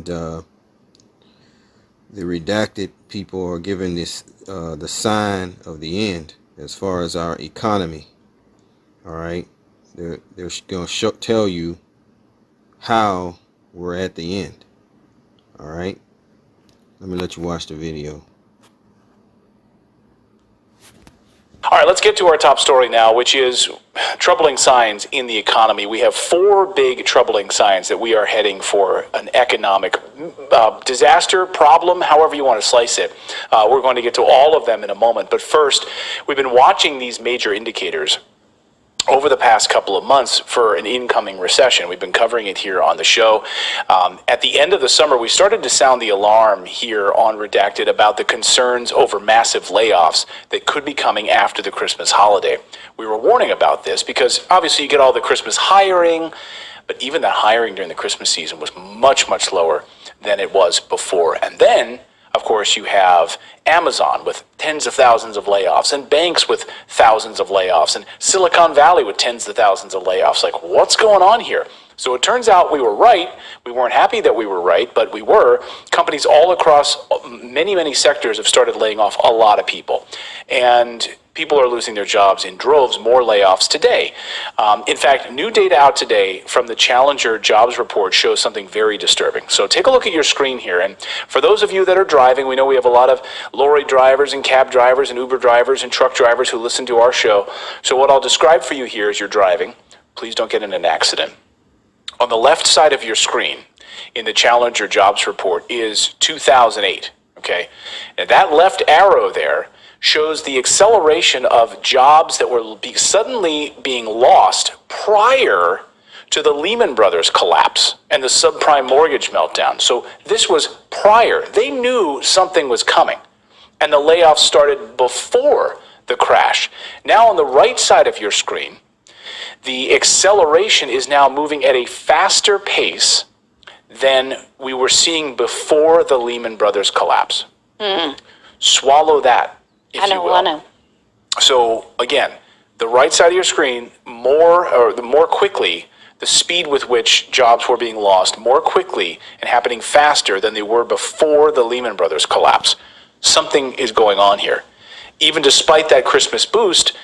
and the redacted people are giving this the sign of the end as far as our economy. All right, they're going to tell you how we're at the end. All right, let me let you watch the video. All right, let's get to our top story now, which is troubling signs in the economy. We have 4 big troubling signs that we are heading for an economic disaster, problem, however you want to slice it. We're going to get to all of them in a moment. But first, we've been watching these major indicators over the past couple of months for an incoming recession. We've been covering it here on the show. At the end of the summer, we started to sound the alarm here on Redacted about the concerns over massive layoffs that could be coming after the Christmas holiday. We were warning about this because obviously you get all the Christmas hiring, but even that hiring during the Christmas season was much, much lower than it was before. And then, of course, you have Amazon with tens of thousands of layoffs, and banks with thousands of layoffs, and Silicon Valley with tens of thousands of layoffs. Like, what's going on here? So it turns out we were right. We weren't happy that we were right, but we were. Companies all across many, many sectors have started laying off a lot of people. And people are losing their jobs in droves, more layoffs today. In fact, new data out today from the Challenger jobs report shows something very disturbing. So take a look at your screen here. And for those of you that are driving, we know we have a lot of lorry drivers and cab drivers and Uber drivers and truck drivers who listen to our show. So what I'll describe for you here as you're driving, please don't get in an accident. On the left side of your screen in the Challenger jobs report is 2008, okay? And that left arrow there shows the acceleration of jobs that were suddenly being lost prior to the Lehman Brothers collapse and the subprime mortgage meltdown. So this was prior. They knew something was coming, and the layoffs started before the crash. Now on the right side of your screen, the acceleration is now moving at a faster pace than we were seeing before the Lehman Brothers collapse. Swallow that, if you will. I don't want to. So again, the right side of your screen, the more quickly, the speed with which jobs were being lost more quickly and happening faster than they were before the Lehman Brothers collapse. Something is going on here. Even despite that Christmas boost,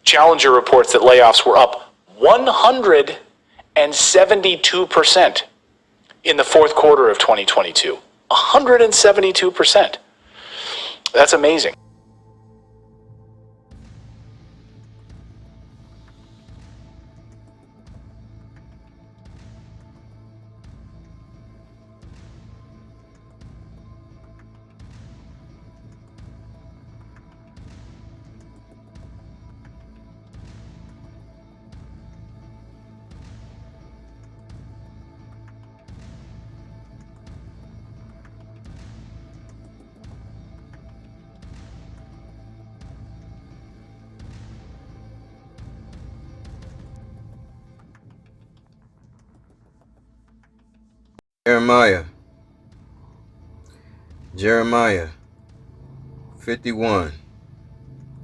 Challenger reports that layoffs were up 172% in the fourth quarter of 2022. 172%. That's amazing. Jeremiah 51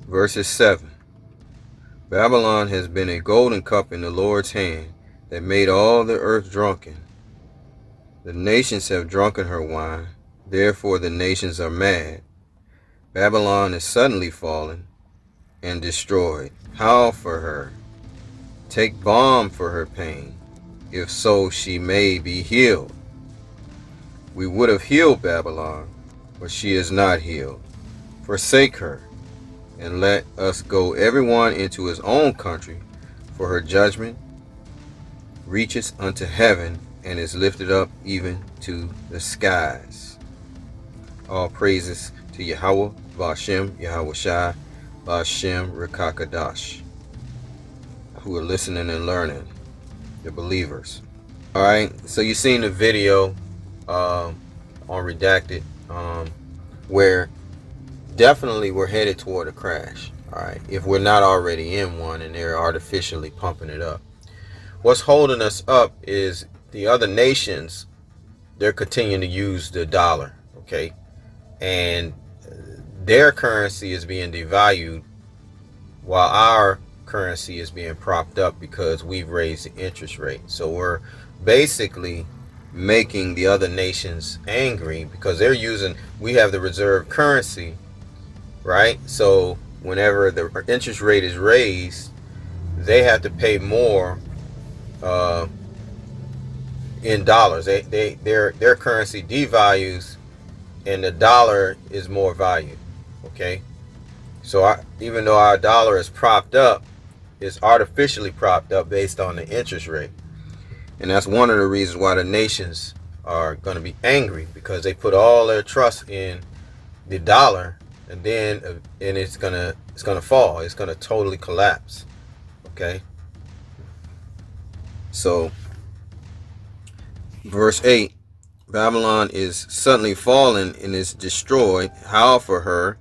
verses 7. Babylon has been a golden cup in the Lord's hand that made all the earth drunken. The nations have drunken her wine, therefore the nations are mad. Babylon is suddenly fallen and destroyed. Howl for her. Take balm for her pain, if so she may be healed. We would have healed Babylon, but she is not healed. Forsake her, and let us go everyone into his own country, for her judgment reaches unto heaven and is lifted up even to the skies. All praises to Yahweh, Vashem, Yahweh Shai, Vashem, Rekakadash, who are listening and learning, the believers. All right, so you've seen the video on Redacted, where definitely we're headed toward a crash. All right, if we're not already in one and they're artificially pumping it up. What's holding us up is the other nations. They're continuing to use the dollar, okay, and their currency is being devalued while our currency is being propped up because we've raised the interest rate. So we're basically making the other nations angry, because we have the reserve currency, right? So whenever the interest rate is raised, they have to pay more in dollars. Their currency devalues, and the dollar is more valued. Okay, so even though our dollar is propped up, it's artificially propped up based on the interest rate, and that's one of the reasons why the nations are going to be angry, because they put all their trust in the dollar, and it's gonna fall. It's gonna totally collapse. Okay, so verse 8, Babylon is suddenly fallen and is destroyed. Howl for her,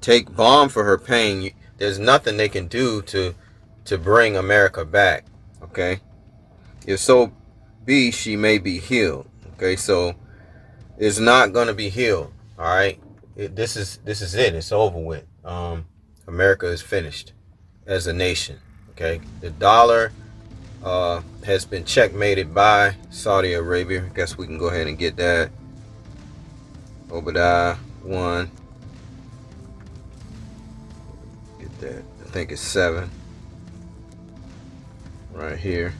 take balm for her pain. There's nothing they can do to bring America back. Okay, if so be she may be healed. Okay, so it's not going to be healed. All right, this is it. It's over with. America is finished as a nation. Okay, the dollar has been checkmated by Saudi Arabia. I guess we can go ahead and get that. Obadiah 1. Get that. I think it's 7. Right here.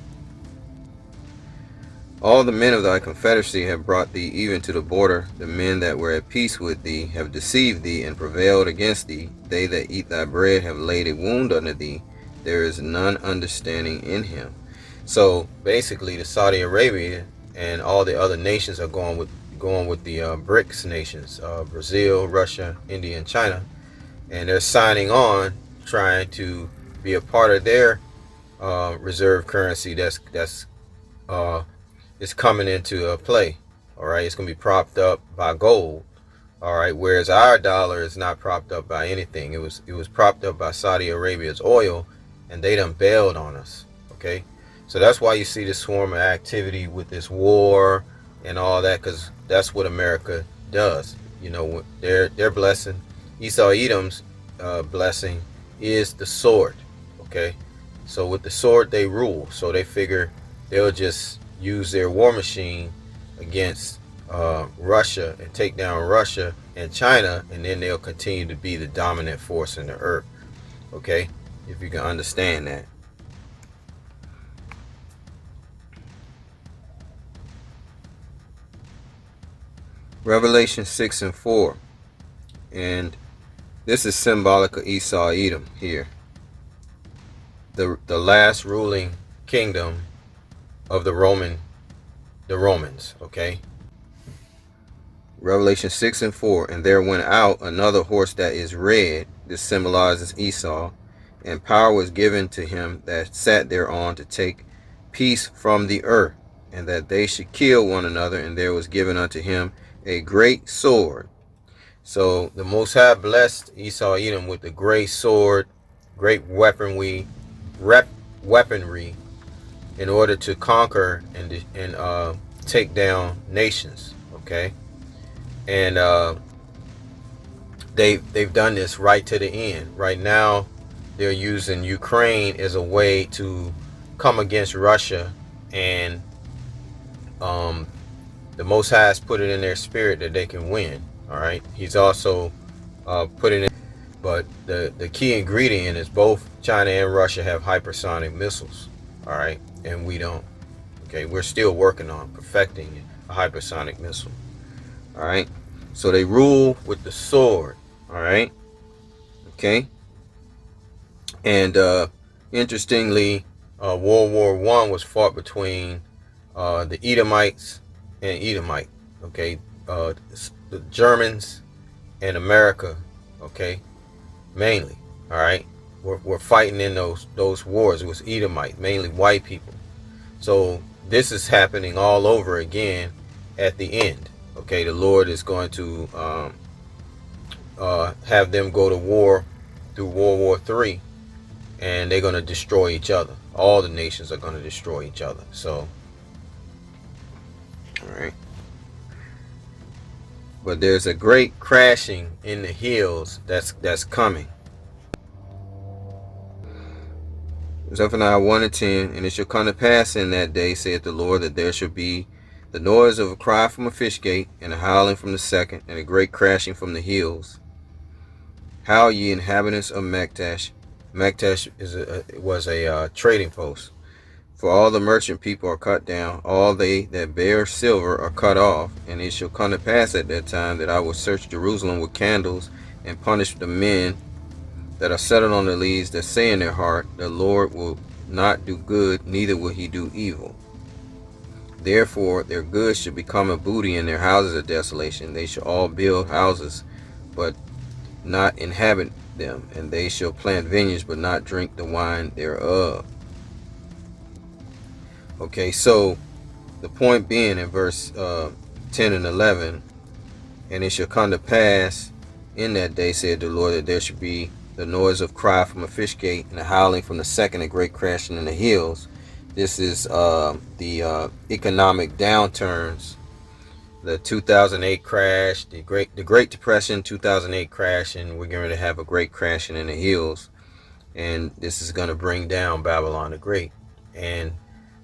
All the men of thy confederacy have brought thee even to the border. The men that were at peace with thee have deceived thee and prevailed against thee. They that eat thy bread have laid a wound under thee. There is none understanding in him. So basically, the Saudi Arabia and all the other nations are going with the BRICS nations, Brazil, Russia, India, and China, and they're signing on, trying to be a part of their reserve currency. That's is coming into play. All right, it's going to be propped up by gold. All right, whereas our dollar is not propped up by anything. It was propped up by Saudi Arabia's oil, and they done bailed on us. Okay, so that's why you see this swarm of activity with this war and all that, because that's what America does. You know, their blessing, Esau Edom's blessing, is the sword. Okay, so with the sword they rule. So they figure they'll just use their war machine against Russia and take down Russia and China, and then they'll continue to be the dominant force in the earth. Okay, if you can understand that. Revelation 6 and 4, and this is symbolic of Esau Edom here, the last ruling kingdom of the Romans. Okay, Revelation 6 and 4, and there went out another horse that is red. This symbolizes Esau, and power was given to him that sat thereon to take peace from the earth, and that they should kill one another, and there was given unto him a great sword. So the Most High blessed Esau Edom with the great sword, great weaponry, in order to conquer and take down nations. Okay, and they've done this right to the end. Right now, they're using Ukraine as a way to come against Russia, and the Most High has put it in their spirit that they can win. All right, He's also put it in, but the key ingredient is both China and Russia have hypersonic missiles. All right, and we don't. Okay, we're still working on perfecting a hypersonic missile. All right, so they rule with the sword. All right, okay, and interestingly, World War I was fought between the Edomites and Edomite. Okay, the Germans and America. Okay, mainly. All right, we're fighting in those wars. It was Edomite, mainly white people. So this is happening all over again at the end. Okay, the Lord is going to have them go to war through World War III, and they're going to destroy each other. All the nations are going to destroy each other. So, all right. But there's a great crashing in the hills that's coming. Zephaniah 1 and 10, and it shall come to pass in that day, saith the Lord, that there shall be The noise of a cry from a fish gate, and a howling from the second, and a great crashing from the hills. Howl ye inhabitants of Maktesh. Maktesh was a trading post. For all the merchant people are cut down, all they that bear silver are cut off. And it shall come to pass at that time that I will search Jerusalem with candles, and punish the men that are settled on the leads, that say in their heart, the Lord will not do good, neither will he do evil. Therefore their goods shall become a booty, and their houses a desolation. They shall all build houses, but not inhabit them, and they shall plant vineyards, but not drink the wine thereof. Okay, so the point being in verse 10 and 11, and it shall come to pass in that day, said the Lord, that there should be the noise of cry from a fish gate, and a howling from the second, a great crashing in the hills. This is the economic downturns, the 2008 crash, the Great Depression, 2008 crash, and we're going to have a great crashing in the hills, and this is going to bring down Babylon the Great, and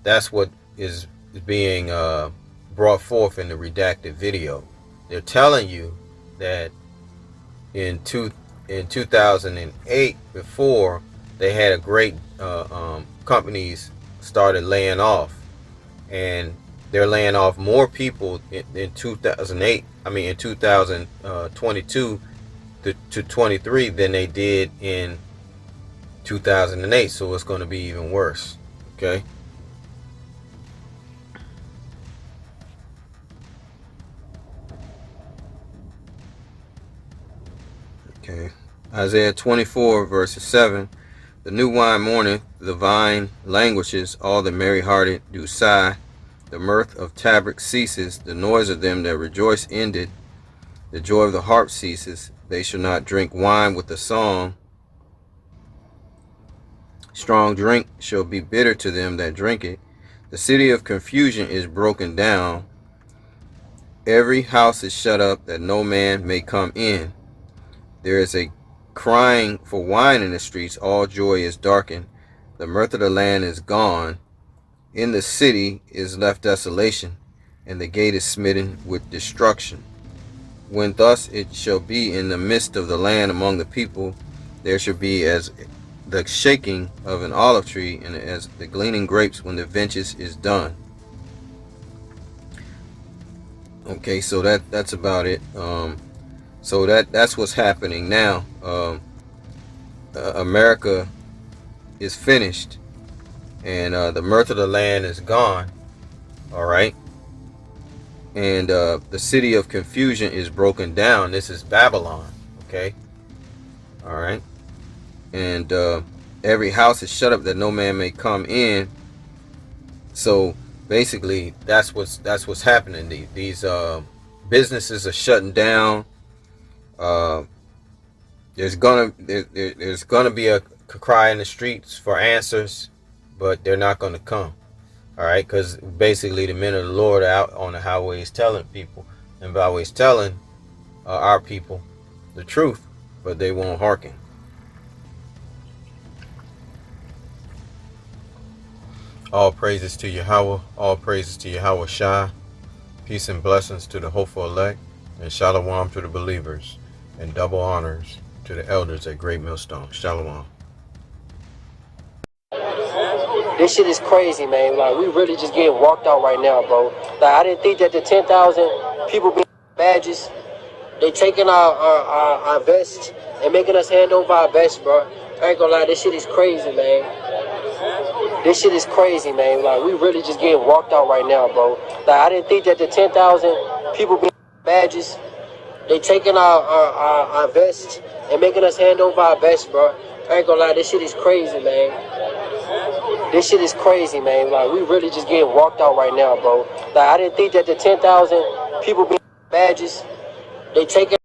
that's what is being brought forth in the redacted video. They're telling you that in 2008, before they had a great companies started laying off, and they're laying off more people in 2008. I mean, in 2022 to 23 than they did in 2008. So it's going to be even worse. Okay. Okay. Isaiah 24 verses 7. The new wine mourneth, the vine languishes, all the merry-hearted do sigh. The mirth of tabrets ceases, the noise of them that rejoice ended. The joy of the harp ceases, they shall not drink wine with a song. Strong drink shall be bitter to them that drink it. The city of confusion is broken down. Every house is shut up, that no man may come in. There is a crying for wine in the streets, all joy is darkened. The mirth of the land is gone. In the city is left desolation, and the gate is smitten with destruction. When thus it shall be in the midst of the land among the people, there shall be as the shaking of an olive tree, and as the gleaning grapes when the vengeance is done. Okay, so that's about it. So that's what's happening now. America is finished, and the mirth of the land is gone. All right, and the city of confusion is broken down. This is Babylon. Okay, all right, and every house is shut up, that no man may come in. So basically, that's what's happening. These businesses are shutting down. There's gonna be a cry in the streets for answers, but they're not gonna come. All right, because basically the men of the Lord are out on the highways telling people, and byways telling our people the truth, but they won't hearken. All praises to Yahweh, all praises to Yahweh Shai. Peace and blessings to the hopeful elect, and shalom to the believers, and double honors to the elders at Great Millstone. Shalom. This shit is crazy, man. Like, we really just getting walked out right now, bro. Like, I didn't think that the 10,000 people being badges, they taking our vests and making us hand over our vests, bro. I ain't gonna lie, this shit is crazy, man. This shit is crazy, man. Like, we really just getting walked out right now, bro. Like, I didn't think that the 10,000 people being badges, they taking our vests and making us hand over our vests, bro. I ain't gonna lie, this shit is crazy, man. This shit is crazy, man. Like, we really just getting walked out right now, bro. Like, I didn't think that the 10,000 people being badges, they taking